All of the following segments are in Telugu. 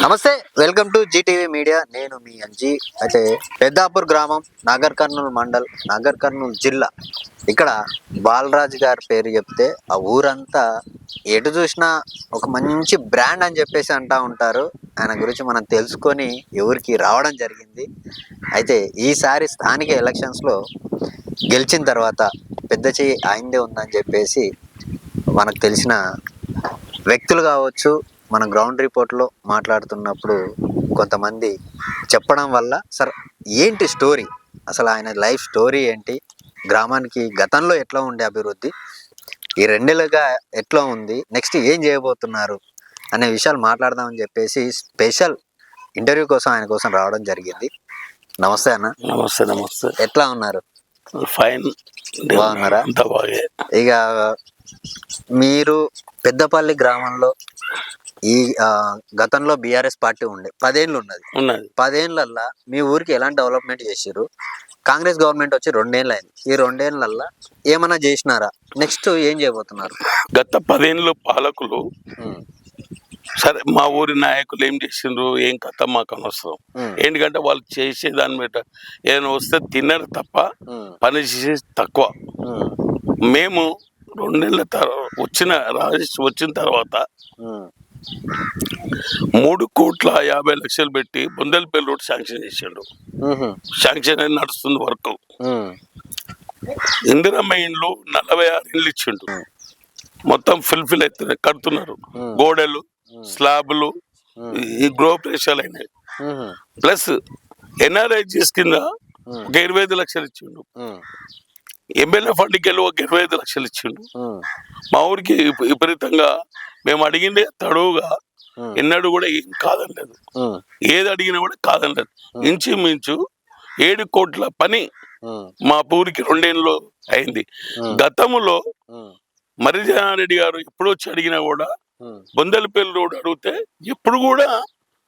నమస్తే, వెల్కమ్ టు జీటీవీ మీడియా. నేను మీ అంజీ. అయితే పెద్దాపూర్ గ్రామం, నాగర్ కర్నూల్ మండల్, నాగర్ కర్నూల్ జిల్లా. ఇక్కడ బాలరాజు గారి పేరు చెప్తే ఆ ఊరంతా ఎటు చూసినా ఒక మంచి బ్రాండ్ అని చెప్పేసి అంటూ ఉంటారు. ఆయన గురించి మనం తెలుసుకొని ఎవరికి రావడం జరిగింది. అయితే ఈసారి స్థానిక ఎలక్షన్స్లో గెలిచిన తర్వాత పెద్ద చెయ్యి ఆయనదే ఉందని చెప్పేసి మనకు తెలిసిన వ్యక్తులు కావచ్చు, మన గ్రౌండ్ రిపోర్ట్లో మాట్లాడుతున్నప్పుడు కొంతమంది చెప్పడం వల్ల సార్ ఏంటి స్టోరీ, అసలు ఆయన లైఫ్ స్టోరీ ఏంటి, గ్రామానికి గతంలో ఎట్లా ఉండే అభివృద్ధి, ఈ రెండేళ్ళుగా ఎట్లా ఉంది, నెక్స్ట్ ఏం చేయబోతున్నారు అనే విషయాలు మాట్లాడదామని చెప్పేసి స్పెషల్ ఇంటర్వ్యూ కోసం ఆయన కోసం రావడం జరిగింది. నమస్తే అన్న. నమస్తే. నమస్తే. ఎట్లా ఉన్నారు? ఫైన్. బాగున్నారా? ఇక మీరు పెద్దపల్లి గ్రామంలో ఈ గతంలో బీఆర్ఎస్ పార్టీ ఉండే 10 ఏళ్ళు ఉన్నది. 10 ఏళ్ళల్లో మీ ఊరికి ఎలాంటి డెవలప్మెంట్ చేసారు? కాంగ్రెస్ గవర్నమెంట్ వచ్చి 2 ఏళ్ళు అయింది. ఈ 2 ఏళ్ళల్లో ఏమన్నా చేసినారా? నెక్స్ట్ ఏం చేయబోతున్నారు? గత 10 ఏళ్ళు పాలకులు సరే మా ఊరి నాయకులు ఏం చేసిండ్రు, ఏం కథ మాకు అనవసరం. ఎందుకంటే వాళ్ళు చేసే దాని మీద ఏదైనా వస్తే తిన్నారు తప్ప పని చేసేది తక్కువ. మేము 2 నెలల రాజేష్ వచ్చిన తర్వాత 3,50,00,000 పెట్టి బొందలపల్లి రోడ్ శాంక్షన్ చేసిండు. శాంక్షన్ అని నడుస్తుంది వర్క్. ఇందిరమ్మ ఇండ్లు 46 ఇండ్లు ఇచ్చిండు. మొత్తం ఫిల్ అవుతున్నాయి, కడుతున్నారు. గోడలు, స్లాబ్లు, ఈ గృహప్రవేశాలు అయినాయి. ప్లస్ ఎన్ఆర్ఐజీఎస్ కింద ఒక 25 లక్షలు ఇచ్చిండు. ఎమ్మెల్యే ఫండ్కి వెళ్ళి ఒక 25 లక్షలు ఇచ్చిండు. మా ఊరికి విపరీతంగా మేము అడిగిందే తడువుగా ఎన్నడూ కూడా ఏం కాదనలేదు. ఏది అడిగినా కూడా కాదనలేదు. ఇంచుమించు 7 కోట్ల పని మా ఊరికి 2 ఏళ్ళు అయింది. గతంలో మర్రిజనారెడ్డి గారు ఎప్పుడు వచ్చి అడిగినా కూడా బొందలపల్లి రోడ్ అడిగితే ఎప్పుడు కూడా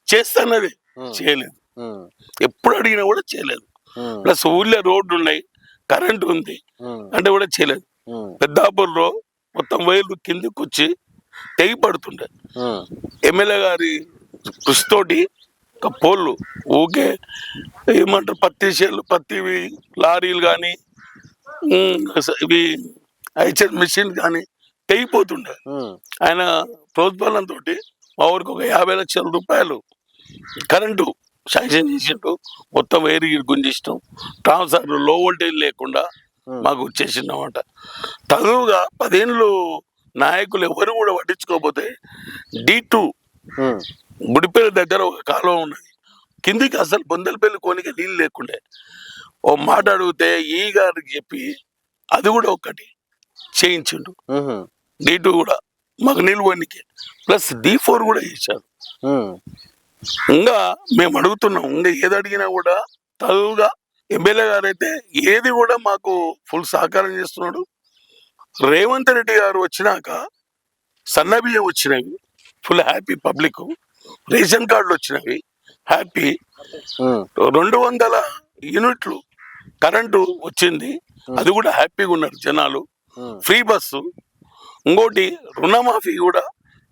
చేస్తానది చేయలేదు. ఎప్పుడు అడిగినా కూడా చేయలేదు. ప్లస్ ఊళ్ళో రోడ్డు ఉన్నాయి, కరెంట్ ఉంది అంటే కూడా చేయలేదు. పెద్దాపూర్లో మొత్తం వైర్లు కిందికి వచ్చి తెగి పడుతుండే. ఎమ్మెల్యే గారి కృషితోటి ఒక పోళ్ళు ఊకే ఏమంటారు పత్తి లారీలు కానీ ఇవి ఐచర్ మిషన్ కానీ తెగిపోతుండే. ఆయన ప్రోత్సాహంతో మా ఊరికి ఒక 50 లక్షల రూపాయలు కరెంటు శాంక్షన్ చేసిండు. మొత్తం వైర్ గుంజిస్తాం, ట్రాన్స్ఫార్మర్ లో వోల్టేజ్ లేకుండా మాకు వచ్చేసిందన్నమాట. తగువుగా 10 ఏళ్ళు నాయకులు ఎవరు కూడా పట్టించుకోకపోతే D2 గుడిపల్లి దగ్గర ఒక కాలువ ఉన్నది, కిందికి అసలు బొందలపల్లి కోనికి నీళ్ళు లేకుండే. ఓ మాట అడిగితే ఈ గారికి చెప్పి అది కూడా ఒకటి చేయించిండు. D2 కూడా మాకు నీళ్ళు పోనీకి, ప్లస్ D4 కూడా చేశారు. ఇంకా మేము అడుగుతున్నాం, ఇంకా ఏది అడిగినా కూడా తగువుగా ఎమ్మెల్యే గారు అయితే ఏది కూడా మాకు ఫుల్ సహకారం చేస్తున్నాడు. రేవంత్ రెడ్డి గారు వచ్చినాక సన్నబియ్యం వచ్చినవి, ఫుల్ హ్యాపీ. పబ్లిక్ రేషన్ కార్డులు వచ్చినవి, హ్యాపీ. 200 యూనిట్లు కరెంటు వచ్చింది, అది కూడా హ్యాపీగా ఉన్నారు జనాలు. ఫ్రీ బస్సు, ఇంకోటి రుణమాఫీ కూడా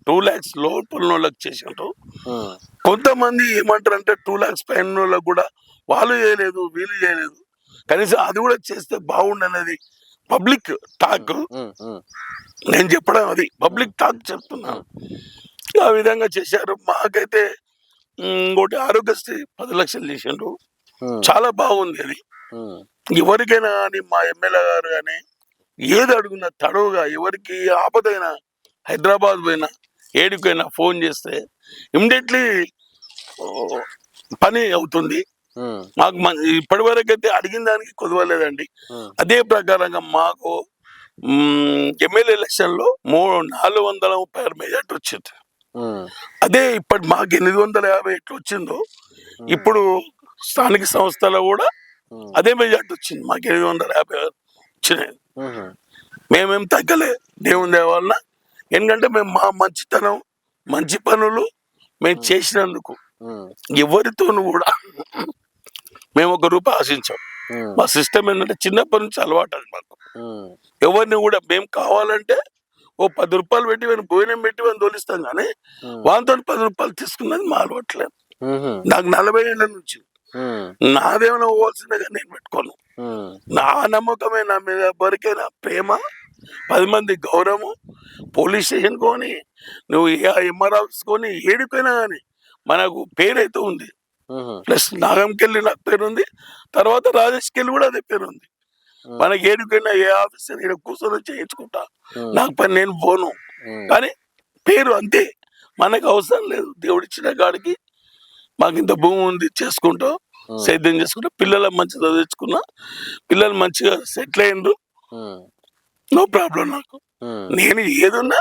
2 lakhs లోపల వాళ్ళకి చేసిండ్రు. కొంతమంది ఏమంటారు అంటే 2 lakhs పైన వాళ్ళకి కూడా వాళ్ళు చేయలేదు, వీళ్ళు చేయలేదు. కనీసం అది కూడా చేస్తే బాగుండనేది పబ్లిక్ టాక్. నేను చెప్పడం అది పబ్లిక్ టాక్ చెప్తున్నాను. ఆ విధంగా చేశారు. మాకైతే ఇంకోటి ఆరోగ్యశ్రీ 10 లక్షలు చేసిండ్రు, చాలా బాగుంది. అది ఎవరికైనా కానీ మా ఎమ్మెల్యే గారు కానీ ఏది అడుగున్నా తడవుగా, ఎవరికి ఆపదైనా హైదరాబాద్ పోయినా ఏడికైనా ఫోన్ చేస్తే ఇమ్మీడియట్లీ పని అవుతుంది. మాకు ఇప్పటి వరకు అయితే అడిగిన దానికి కుదవలేదండి. అదే ప్రకారంగా మాకు ఎమ్మెల్యే ఎలక్షన్లో 436 మెజార్టీ వచ్చింది. అదే ఇప్పటి మాకు 850 ఎట్లా వచ్చిందో ఇప్పుడు స్థానిక సంస్థలో కూడా అదే మెజార్టీ వచ్చింది. మాకు 850 వచ్చినాయి. మేమేం తగ్గలే దేవుని దేవాలన. ఎందుకంటే మేము మా మంచితనం, మంచి పనులు మేము చేసినందుకు ఎవరితోనూ కూడా మేము ₹1 ఆశించాం. మా సిస్టమ్ ఏంటంటే చిన్నప్పటి నుంచి అలవాటు అది మాకు. ఎవరిని కూడా మేము కావాలంటే ఓ 10 రూపాయలు పెట్టి వాడిని భోజనం పెట్టి వాడిని తోలిస్తాం కానీ వాళ్ళతో 10 రూపాయలు తీసుకున్నది మా అలవాట్లేదు. నాకు 40 ఏళ్ళ నుంచి నాదేమైనా పోవాల్సిందిగా నేను పెట్టుకోను. నా నమ్మకమే, నా మీద ఎవరికైనా ప్రేమ, 10 మంది గౌరవం, పోలీస్ స్టేషన్ కొని నువ్వు ఎంఆర్ ఆఫీస్ కొని ఏడిపోయినా కానీ మనకు పేరైతే ఉంది. ప్లస్ నాగంకెళ్ళి నాకు పేరుంది, తర్వాత రాజేష్కెళ్ళి కూడా అదే పేరుంది. మనకి ఏడిపోయినా ఏ ఆఫీసర్ ఇక్కడ కూర్చొని చేయించుకుంటా, నాకు పని నేను పోను, కానీ పేరు అంతే. మనకు అవసరం లేదు. దేవుడిచ్చిన కాడికి మాకు ఇంత భూమి ఉంది, చేసుకుంటాం, సేద్యం చేసుకుంటా, పిల్లలు మంచిగా చదివించుకున్నా, పిల్లలు మంచిగా సెటిల్ అయ్యిండ్రు, నో ప్రాబ్లం. నాకు నేను ఏదున్నా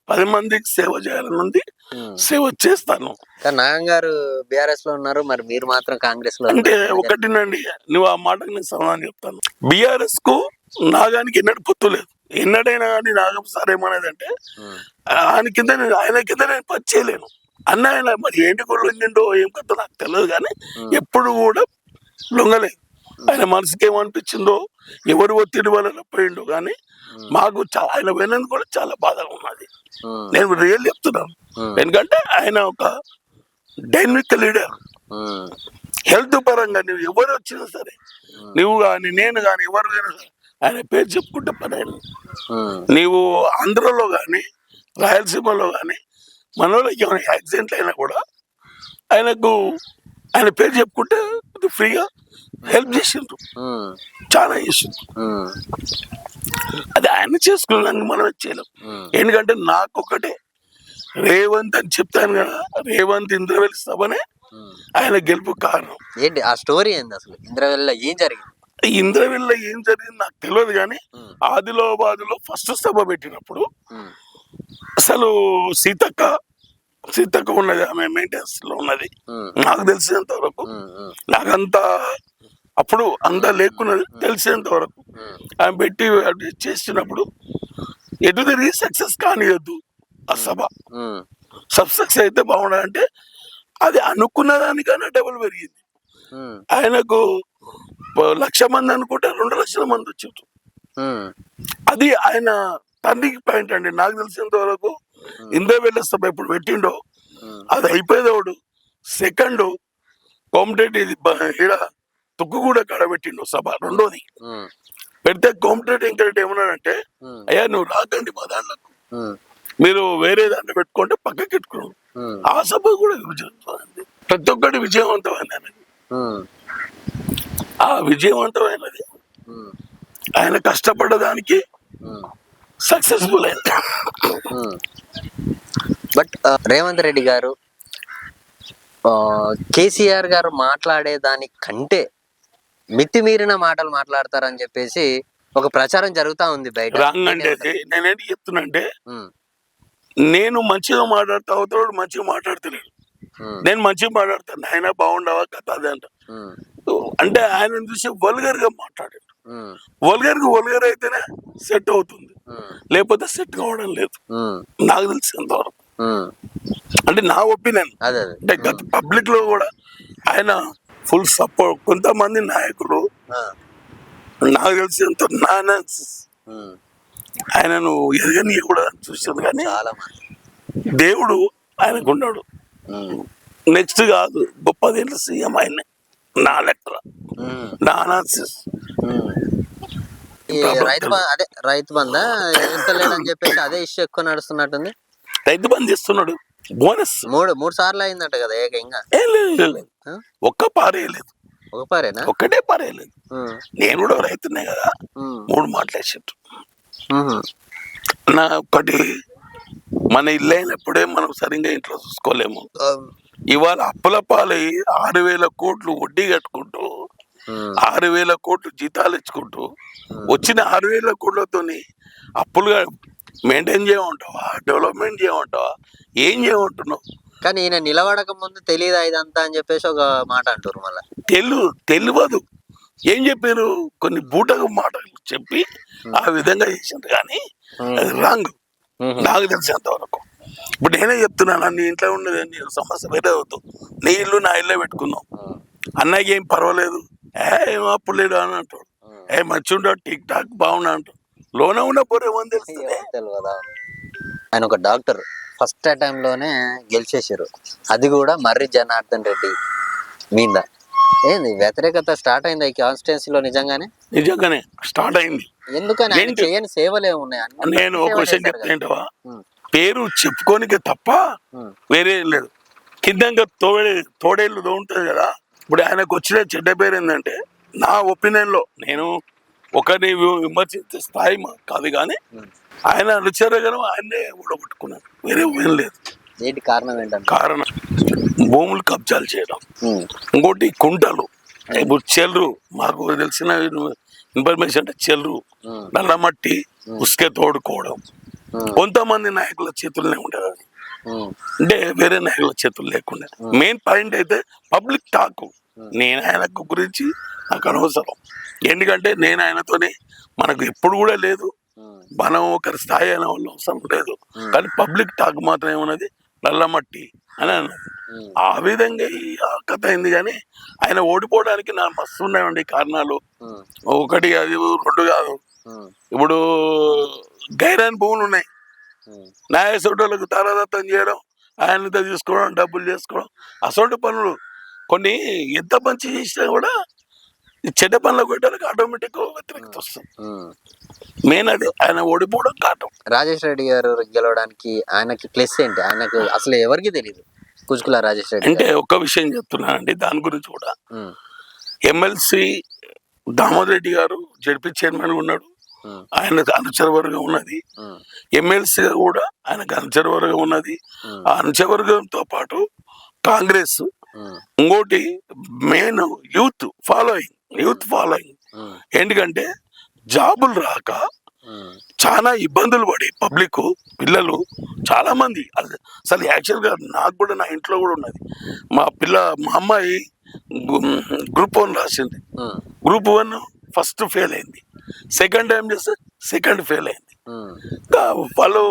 10 మందికి సేవ చేయాలని ఉంది, సేవ చేస్తాను. నాగం గారు బీఆర్ఎస్ లో ఉన్నారు, మరి మీరు మాత్రం కాంగ్రెస్ లో. అంటే ఒకటినండి, నువ్వు ఆ మాటకు నేను సమాధానం చెప్తాను. బీఆర్ఎస్ కు నాగానికి ఎన్నడూ పొత్తు లేదు. ఎన్నడైనా కానీ నాగం సార్ ఏమనేదంటే ఆయన కింద నేను పని చేయలేను అన్న. ఆయన మరి ఏంటి కూడా లొంగిండో ఏం కథ నాకు తెలియదు, కానీ ఎప్పుడు కూడా లొంగలేదు. ఆయన మనసుకి ఏమనిపించిందో, ఎవరు ఒత్తిడి వల్ల పోయిండో, కానీ మాకు ఆయన వినందుకు కూడా చాలా బాధగా ఉన్నది. నేను రియల్ చెప్తున్నాను. ఎందుకంటే ఆయన ఒక డైనమిక్ లీడర్. హెల్త్ పరంగా నువ్వు ఎవరు వచ్చినా సరే, నువ్వు కానీ నేను కానీ ఎవరికైనా సరే ఆయన పేరు చెప్పుకుంటే పని. నీవు ఆంధ్రలో కానీ రాయలసీమలో కానీ మన వాళ్ళకి ఏమైనా యాక్సిడెంట్ అయినా కూడా ఆయన పేరు చెప్పుకుంటే ఫ్రీగా హెల్ప్ చేసిండ్రు, చాలా చేసిండ్రు. అది ఆయన చేసుకున్నాను, మనం చేయలేం. ఎందుకంటే నాకొకటే రేవంత్ అని చెప్తాను కదా, రేవంత్ ఇంద్రవెల్లి సభనే ఆయన గెలుపు కారణం. ఏంటి ఆ స్టోరీ ఏంది అసలు? ఇంద్రవెల్లిలో ఏం జరిగింది? ఇంద్రవెల్లిలో ఏం జరిగింది నాకు తెలియదు, కానీ ఆదిలాబాద్ లో ఫస్ట్ సభ పెట్టినప్పుడు అసలు సీతక్క ఉన్నది, ఆమె మెయింటెనెన్స్ లో ఉన్నది. నాకు తెలిసినంత వరకు, నాకంతా అప్పుడు అంతా లేకున్నది, తెలిసినంత వరకు ఆమె పెట్టి చేసినప్పుడు ఎటు తిరిగి సక్సెస్ కానియద్దు ఆ సభ. సక్సెస్ అయితే బాగుండాలంటే అది అనుకున్న దానికన్నా డబుల్ పెరిగింది. ఆయనకు 1,00,000 మంది అనుకుంటే 2 లక్షల మంది వచ్చారు. అది ఆయన తండ్రికి పాయింట్ అండి. నాకు తెలిసినంత వరకు ఇంద్రవెల్లి సభ ఇప్పుడు పెట్టిండో అది అయిపోయేదోడు సెకండ్ కోమటిరెడ్డి ఈడ తుక్కుగూడ కాడ పెట్టిండు సభ రెండోది. పెడితే కోమటిరెడ్డి వెంకరెడ్డి ఏమన్నాడంటే, అయ్యా నువ్వు రాకండి మా దాంట్లకు, మీరు వేరే దాంట్లో పెట్టుకుంటే పక్కకి పెట్టుకున్నాడు. ఆ సభ కూడా విజయవంతమైంది. ప్రతి ఒక్కటి విజయవంతమైనది. ఆ విజయవంతమైనది ఆయన కష్టపడ్డదానికి సక్సెస్ఫుల్ అయింది. బట్ రేవంత్ రెడ్డి గారు కేసీఆర్ గారు మాట్లాడే దానికంటే మితిమీరిన మాటలు మాట్లాడతారని చెప్పేసి ఒక ప్రచారం జరుగుతా ఉంది బయట. రాంగ్ అంటే నేనేంటి చెప్తున్నా అంటే, నేను మంచిగా మాట్లాడుతా అవుతాడు, మంచిగా మాట్లాడుతున్నాడు. నేను మంచిగా మాట్లాడతాను, ఆయన బాగుండవా కథ అదే అంట. అంటే ఆయన చూసి వల్గర్ గా మాట్లాడాడు. వల్గర్ అయితేనే సెట్ అవుతుంది, లేకపోతే సెట్ కావడం లేదు నాకు తెలిసినంత వరకు. అంటే నా ఒపీనియన్. అంటే గత పబ్లిక్ లో కూడా ఆయన ఫుల్ సపోర్ట్. కొంతమంది నాయకులు నాకు తెలిసినంత ఆయనను ఎదగని కూడా చూసాను, కానీ దేవుడు ఆయనకున్నాడు. నెక్స్ట్ కాదు, గొప్పదేంటి సీఎం ఆయన నా లెక్క, నా అనాలిసిస్. అదే రైతు బంధు ఇస్తలేడని చెప్పేసి అదే ఇష్యూ ఎక్కువ నడుస్తున్నట్టుంది. రైతు బంధు ఇస్తున్నాడు, బోనస్ మూడు సార్లు అయిందట కదా ఏకంగా. ఒక్క పారేయలేదు, ఒక్కటే పారేయలేదు. నేను కూడా రైతునే కదా, 3 మాట్లాడేసాడు. నా ఒకటి, మన ఇల్లు అయినప్పుడే మనం సరిగ్గా ఇంట్లో చూసుకోలేము. ఇవాళ అప్పుల పాలై 6,000 కోట్లు వడ్డీ కట్టుకుంటూ 6,000 కోట్లు జీతాలు ఇచ్చుకుంటూ వచ్చిన 6,000 కోట్లతోని అప్పులుగా మెయింటైన్ చేయమంటావా, డెవలప్మెంట్ చేయమంటావా, ఏం చేయమంటున్నావు? కానీ ఈయన నిలబడక ముందు తెలియదా ఇదంతా అని చెప్పేసి ఒక మాట అంటారు. మళ్ళీ తెలియదు. ఏం చెప్పారు? కొన్ని బూటకు మాటలు చెప్పి ఆ విధంగా చేసింది, కానీ అది రాంగ్ నాకు తెలిసేంత వరకు. ఇప్పుడు నేనే చెప్తున్నాను, నీ ఇంట్లో ఉన్నది నీ సమస్య వేరే అవుతావు, నీ ఇల్లు నా ఇల్లే పెట్టుకుందాం, అన్నయ్య ఏం పర్వాలేదు, ఏం అప్పుడు లేడు అని అంటాడు, మంచి ఉంటాడు, టిక్ టాక్ బాగున్నా అంటాడు. లోన ఉన్న పోరేమని తెలుస్తుంది. ఆయన ఒక డాక్టర్ ఫస్ట్ లోనే గెలిచేసారు, అది కూడా మర్రి జనార్దన్ రెడ్డి మీద. ఏంది వ్యతిరేకత స్టార్ట్ అయింది ఈ కాన్స్టిట్యున్సీలో నిజంగానే? నిజంగానే స్టార్ట్ అయింది. ఎందుకని ఆయన చేయని సేవలు ఏమున్నాయి? నేను ఒక క్వశ్చన్ చెప్తాంటవా, పేరు చెప్పుకోనికే తప్ప వేరే ఏం లేదు. కింద తోడేళ్ళు ఉంటుంది కదా. ఇప్పుడు ఆయనకు వచ్చిన చెడ్డ పేరు ఏంటంటే, నా ఒపీనియన్ లో, నేను ఒకరిని విమర్శించే స్థాయి కాదు కానీ, ఆయన అనుచరగనం ఆయన్నే ఊడగొట్టుకున్నాను, వేరే ఏం లేదు. ఏంటి కారణం ఏంటంటే? కారణం భూములు కబ్జాలు చేయడం, ఇంకోటి కుంటలు, ఇప్పుడు చెల్లు, మాకు తెలిసిన ఇన్ఫర్మేషన్ అంటే చెల్లు, నల్లమట్టి, ఉసుకే తోడుకోవడం కొంతమంది నాయకుల చేతుల్లోనే ఉండేది. అది అంటే వేరే నాయకుల చేతులు లేకుండా. మెయిన్ పాయింట్ అయితే పబ్లిక్ టాక్. నేను ఆయన గురించి నాకు అనవసరం, ఎందుకంటే నేను ఆయనతోనే మనకు ఎప్పుడు కూడా లేదు, మనం ఒకరి స్థాయి అయిన వాళ్ళు అవసరం లేదు. కానీ పబ్లిక్ టాక్ మాత్రం ఏమన్నది నల్లమట్టి అని అన్నది. ఆ విధంగా ఈ కథ అయింది. కానీ ఆయన ఓడిపోవడానికి నా మస్తు ఉన్నాయండి కారణాలు. ఒకటి అది రెండు కాదు. ఇప్పుడు గైరాన్ భూములు ఉన్నాయి, న్యాయ సోటోళ్ళకు తారాదత్తం చేయడం, ఆయనతో తీసుకోవడం, డబ్బులు చేసుకోవడం, అసొంటి పనులు కొన్ని ఎంత మంచి చేసినా కూడా చెడ్డ పనులకు పెట్టడానికి ఆటోమేటిక్ వ్యతిరేకత వస్తుంది. మెయిన్ అది ఆయన ఓడిపోవడం కారణం. రాజేష్ రెడ్డి గారు గెలవడానికి ఆయనకి ప్లస్ ఏంటి? ఆయనకు అసలు ఎవరికి తెలియదు కుచుకుల రాజేష్ రెడ్డి అంటే ఒక్క విషయం చెప్తున్నానండి దాని గురించి కూడా. ఎమ్మెల్సీ దామోదర్ రెడ్డి గారు జడ్పీ చైర్మన్ ఉన్నాడు, ఆయనకు అనుచరవర్గం ఉన్నది. ఎమ్మెల్సీ కూడా ఆయనకు అనుచరవర్గం ఉన్నది. ఆ అనుచరవర్గంతో పాటు కాంగ్రెస్, ఇంకోటి మెయిన్ యూత్ ఫాలోయింగ్. ఎందుకంటే జాబులు రాక చాలా ఇబ్బందులు పడి పబ్లిక్ పిల్లలు చాలా మంది, అసలు యాక్చువల్గా నాకు కూడా నా ఇంట్లో కూడా ఉన్నది. మా అమ్మాయి గ్రూప్ 1 రాసింది. గ్రూప్ 1 ఫస్ట్ ఫెయిల్ అయింది, సెకండ్ టైం చేస్తే సెకండ్ ఫెయిల్ అయింది. వాళ్ళు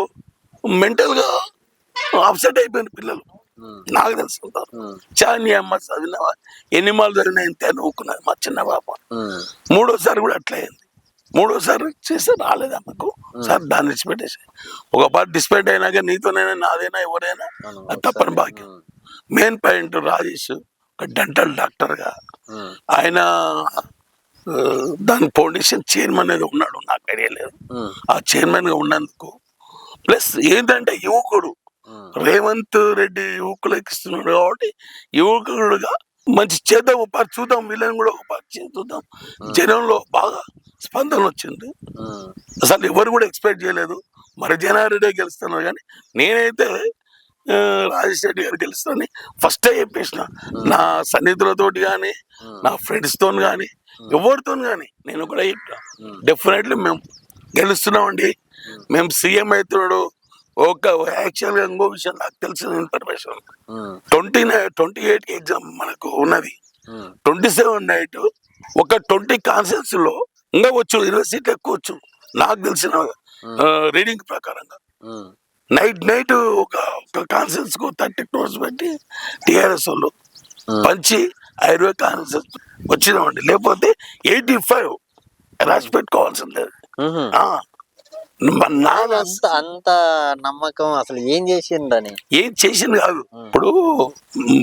మెంటల్ గా అప్సెట్ అయిపోయిన పిల్లలు నాకు తెలుసుకుంటారు. చాని అమ్మ చదివినవా, ఎన్ని మాలు జరిగినా ఇంత నవ్వుకున్నది మా చిన్న పాప. మూడోసారి కూడా అట్లా అయింది. మూడోసారి చేస్తే రాలేదు అమ్మకు. సార్ దాన్ని డిస్పెట్టేసి, ఒక పార్ట్ డిస్పెట్ అయినాక నీతోనైనా నాదైనా ఎవరైనా అది తప్పని భాగ్యం. మెయిన్ పాయింట్ రాజేష్ ఒక డెంటల్ డాక్టర్ గా ఆయన దాని ఫౌండేషన్ చైర్మన్ అనేది ఉన్నాడు, నాకు ఐడియా లేదు. ఆ చైర్మన్ గా ఉన్నందుకు ప్లస్ ఏంటంటే యువకుడు రేవంత్ రెడ్డి యువకులకు ఇస్తున్నాడు కాబట్టి యువకుడుగా మంచి చేద్దాం, ఒకసారి చూద్దాం, వీళ్ళని కూడా ఒకసారి చూద్దాం. జనంలో బాగా స్పందన వచ్చింది. అసలు ఎవరు కూడా ఎక్స్పెక్ట్ చేయలేదు మరి జనారెడ్డి గెలుస్తున్నారు. కానీ నేనైతే రాజేష్ రెడ్డి గారు గెలుస్తానని ఫస్ట్ చెప్పేసిన. నా సన్నిధులతోటి కానీ, నా ఫ్రెండ్స్ తో కానీ, ఎవరితో కానీ నేను కూడా చెప్పిన, డెఫినెట్లీ మేము గెలుస్తున్నామండి, మేము సీఎం అవుతున్నాడు. ఒక యాక్చువల్గా ఇంకో విషయం నాకు తెలిసిన ఇన్ఫర్మేషన్, 28 ఎగ్జామ్ మనకు ఉన్నది, 27 నైట్ ఒక 20 కాన్సెన్స్ లో ఇంకా వచ్చు 20 సీట్లు ఎక్కువ వచ్చు నాకు తెలిసిన రీడింగ్ ప్రకారంగా. నైట్ ఒక కాన్సెన్స్ కు 30 crores పెట్టి టిఆర్ఎస్ వాళ్ళు పంచి 20 కాన్సెన్స్ వచ్చినామండి. లేకపోతే 85 రాసి పెట్టుకోవాల్సిందే. అంత నమ్మకం అసలు ఏం చేసిండ్రని? ఏం చేసింది కాదు, ఇప్పుడు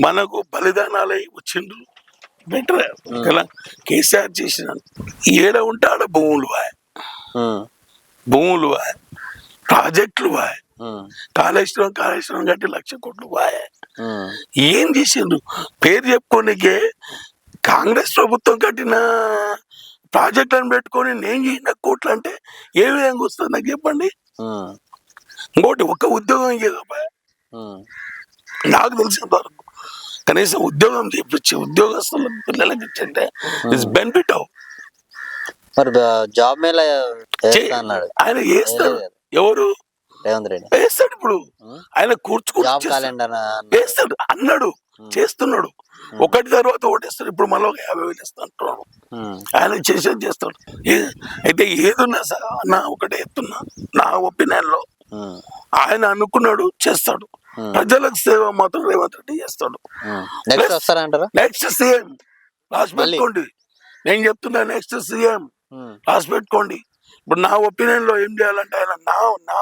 మనకు బలిదానాలై వచ్చిండ్రు బెటర్ కదా. కేసీఆర్ చేసిన ఏడ ఉంటే ఆడ భూములు ప్రాజెక్టులు కాళేశ్వరం కట్టి 1,00,000 కోట్లు ఏం చేసిండ్రు? పేరు చెప్పుకోనికే కాంగ్రెస్ ప్రభుత్వం కట్టిన ప్రాజెక్టులను పెట్టుకొని నేను చేసిన కోట్లు అంటే ఏ విధంగా వస్తుంది నాకు చెప్పండి. ఇంకోటి ఒక్క ఉద్యోగం నాకు తెలిసినంత వరకు కనీసం ఉద్యోగం చేపించి ఉద్యోగస్తుల పిల్లలకి ఇచ్చంటే బెనిఫిట్ మరి జాబ్ మేళ అన్నాడు ఆయన. వేస్తాడు ఎవరు? రేవంత్ రెడ్డి వేస్తాడు. ఇప్పుడు ఆయన వేస్తాడు అన్నాడు, చేస్తున్నాడు. ఒకటి తర్వాత ఓటేస్తాడు. ఇప్పుడు మళ్ళీ 50,000 ఇస్తా అంటున్నాడు. ఆయన చేసేది చేస్తాడు. అయితే ఏదున్నా సార్ నా ఒకటే ఎత్తున్నా, నా ఒపీనియన్ లో ఆయన అనుకున్నాడు చేస్తాడు. ప్రజలకు సేవ మాత్రం రేవంత్ రెడ్డి చేస్తాడు. నెక్స్ట్ సీఎం రాసి పెట్టుకోండి, నేను చెప్తున్నా, నెక్స్ట్ సీఎం రాసి పెట్టుకోండి. ఇప్పుడు నా ఒపీనియన్ లో ఏం చేయాలంటే ఆయన నా నా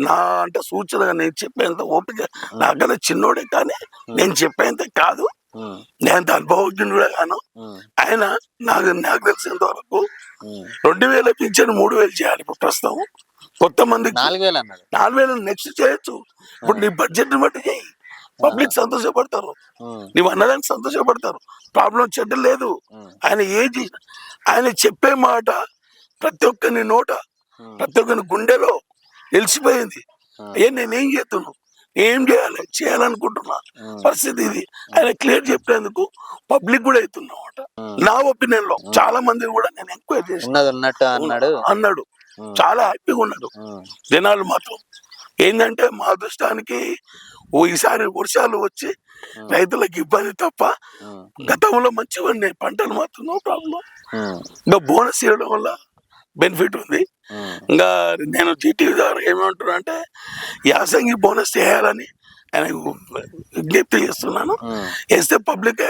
నా అంటే సూచనగా నేను చెప్పేంత ఓపిక నాకన్నా చిన్నోడే, కానీ నేను చెప్పేంత కాదు, నేను అనుభవజ్ఞుడు కూడా గాను. ఆయన నాకు తెలిసినంత వరకు 2000 పింఛన్ 3000 చేయాలి ఇప్పుడు ప్రస్తుతం. కొత్త మందికి 4000 అన్నాడు. 4000 నెక్స్ట్ చేయొచ్చు. ఇప్పుడు నీ బడ్జెట్ బట్టి చేయి, పబ్లిక్ సంతోషపడతారు, నీవు అన్నదానికి సంతోషపడతారు, ప్రాబ్లం చెడ్డ లేదు. ఆయన ఏది ఆయన చెప్పే మాట ప్రతి ఒక్కరి నోట, ప్రతి ఒక్కరి గుండెలో నిలిచిపోయింది. అయ్యా నేనేం చేస్తున్నాను, ఏం చేయాలనుకుంటున్నా పరిస్థితి ఇది ఆయన క్లియర్ చెప్పేందుకు పబ్లిక్ కూడా అవుతున్నమాట. నా ఒపీనియన్ లో చాలా మంది కూడా నేను ఎంక్వైరీ చేసి అన్నాడు, చాలా హ్యాపీగా ఉన్నాడు. జనాలు మాత్రం ఏంటంటే మా అదృష్టానికి ఈసారి వర్షాలు వచ్చి రైతులకు ఇబ్బంది తప్ప గతంలో మంచిగా ఉన్నాయి పంటలు మాత్రం నో ప్రాబ్లం. ఇంకా బోనస్ ఇవ్వడం వల్ల బెనిఫిట్ ఉంది. ఇంకా నేను జీటీవీ ద్వారా ఏమంటున్నా అంటే యాసంగి బోనస్ చేయాలని ఆయన విజ్ఞప్తి చేస్తున్నాను. వేస్తే పబ్లిక్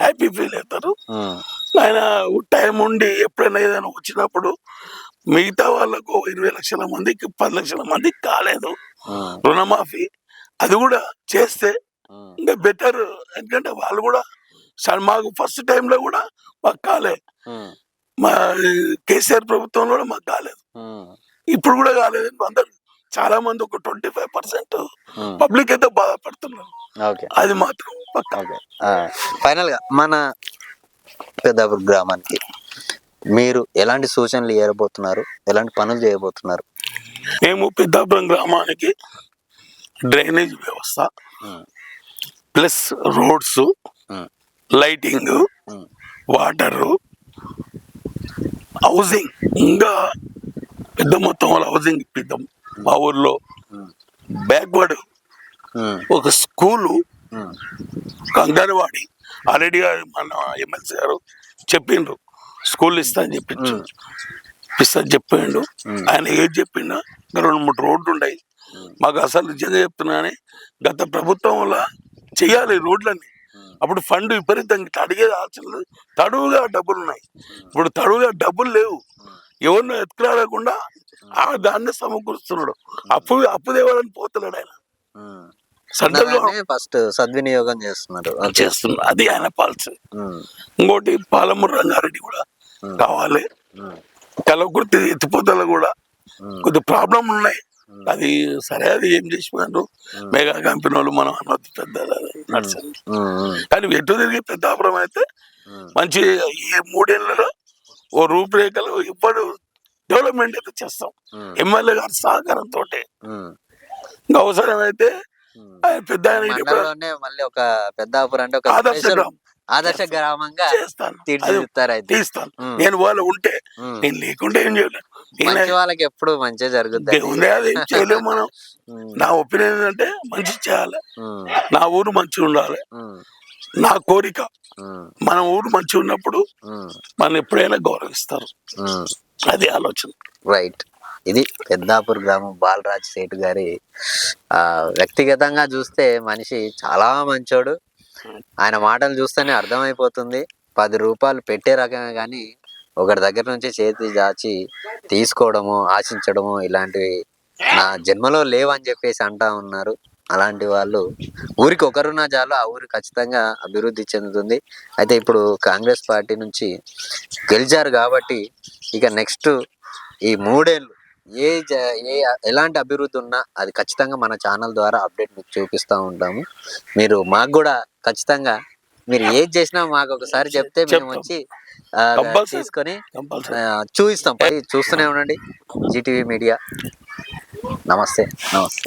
హ్యాపీ ఫీల్ అవుతారు. ఆయన టైం ఉండి ఎప్పుడైనా ఏదైనా వచ్చినప్పుడు మిగతా వాళ్ళకు 20 లక్షల మందికి 10 లక్షల మందికి కాలేదు రుణమాఫీ, అది కూడా చేస్తే ఇంకా బెటర్. ఎందుకంటే వాళ్ళు కూడా మాకు ఫస్ట్ టైంలో కూడా మాకు కాలే, మా కేసీఆర్ ప్రభుత్వంలో కూడా మాకు కాలేదు, ఇప్పుడు కూడా కాలేదు. అందరు చాలా మంది ఒక 25% పబ్లిక్ అయితే బాధపడుతున్నారు. అది మాత్రం ఫైనల్ గా మన పెద్దాపూర్ గ్రామానికి మీరు ఎలాంటి సూచనలు ఇవ్వబోతున్నారు, ఎలాంటి పనులు చేయబోతున్నారు? మేము పెద్దాపురం గ్రామానికి డ్రైనేజ్ వ్యవస్థ plus roads, lighting, water, housing, ఇంకా పెద్ద మొత్తంలో హౌసింగ్ ఇప్పిద్దాం. మా ఊర్లో బ్యాక్వర్డ్ ఒక స్కూలు, ఒక అంగన్వాడి ఆల్రెడీ మన ఎమ్మెల్సీ గారు చెప్పిండ్రు స్కూల్ ఇస్తా అని చెప్పిండు. ఆయన ఏది చెప్పినా 2-3 రోడ్లు ఉన్నాయి. మాకు అసలు నిజంగా చెప్తున్నానే గత ప్రభుత్వంలో చెయ్యాలి రోడ్లన్నీ. అప్పుడు ఫండ్ విపరీతంగా ఇట్లా అడిగేది ఆలోచన, తడువుగా డబ్బులు ఉన్నాయి. ఇప్పుడు తడువుగా డబ్బులు లేవు, ఎవరినో ఎత్తుకురాకుండా దాన్ని సమకూరుస్తున్నాడు. అప్పు దేవాలని పోతున్నాడు ఆయన. ఫస్ట్ సద్వినియోగం చేస్తున్నారు. అది ఆయన పాలసీ. ఇంకోటి పాలమూరు రంగారెడ్డి కూడా కావాలి, కలవకుర్తి ఎత్తిపోతలు కూడా కొద్ది ప్రాబ్లం ఉన్నాయి. అది సరే, అది ఏం చేసిపోయారు మెగా కంపెనీ వాళ్ళు, మనం అన్నది పెద్ద నడుస్తుంది. కానీ ఎటు తిరిగి పెద్దాపురం అయితే మంచి ఈ 3 ఏళ్లలో ఓ రూపురేఖలు ఇప్పుడు డెవలప్మెంట్ అయితే చేస్తాం ఎమ్మెల్యే గారి సహకారంతో. ఇంకా అవసరమైతే పెద్ద మళ్ళీ ఒక పెద్దాపురం అంటే ఒక ఆదర్శ గ్రామంగా తీస్తాను. నేను వాళ్ళు ఉంటే, నేను లేకుంటే ఏం చేయలేదు. వాళ్ళకి ఎప్పుడు మంచిగా జరుగుతుంది, అది ఏం చేయలేము మనం. నా ఒపీనియన్ అంటే మంచి చేయాలి, నా ఊరు మంచిగా ఉండాలి, నా కోరిక. మన ఊరు మంచిగా ఉన్నప్పుడు మనం ఎప్పుడైనా గౌరవిస్తారు, అది ఆలోచన. రైట్. ఇది పెద్దాపూర్ గ్రామం బాలరాజ్ సేట్ గారి వ్యక్తిగతంగా చూస్తే మనిషి చాలా మంచోడు. ఆయన మాటలు చూస్తేనే అర్థమైపోతుంది. 10 రూపాయలు పెట్టే రకమే కానీ ఒకరి దగ్గర నుంచి చేతి దాచి తీసుకోవడము, ఆశించడము ఇలాంటివి నా జన్మలో లేవని చెప్పేసి అంటా ఉన్నారు. అలాంటి వాళ్ళు ఊరికి ఒకరున్నా చాలు, ఆ ఊరు ఖచ్చితంగా అభివృద్ధి చెందుతుంది. అయితే ఇప్పుడు కాంగ్రెస్ పార్టీ నుంచి గెలిచారు కాబట్టి ఇక నెక్స్ట్ ఈ 3 ఏళ్ళు ఎలాంటి అభివృద్ధి ఉన్నా అది ఖచ్చితంగా మన ఛానల్ ద్వారా అప్డేట్ మీకు చూపిస్తూ ఉంటాము. మీరు మాకు కూడా ఖచ్చితంగా మీరు ఏది చేసినా మాకు ఒకసారి చెప్తే మేము వచ్చి తీసుకొని చూపిస్తాం. చూస్తూనే ఉండండి జీటీవీ మీడియా. నమస్తే. నమస్తే.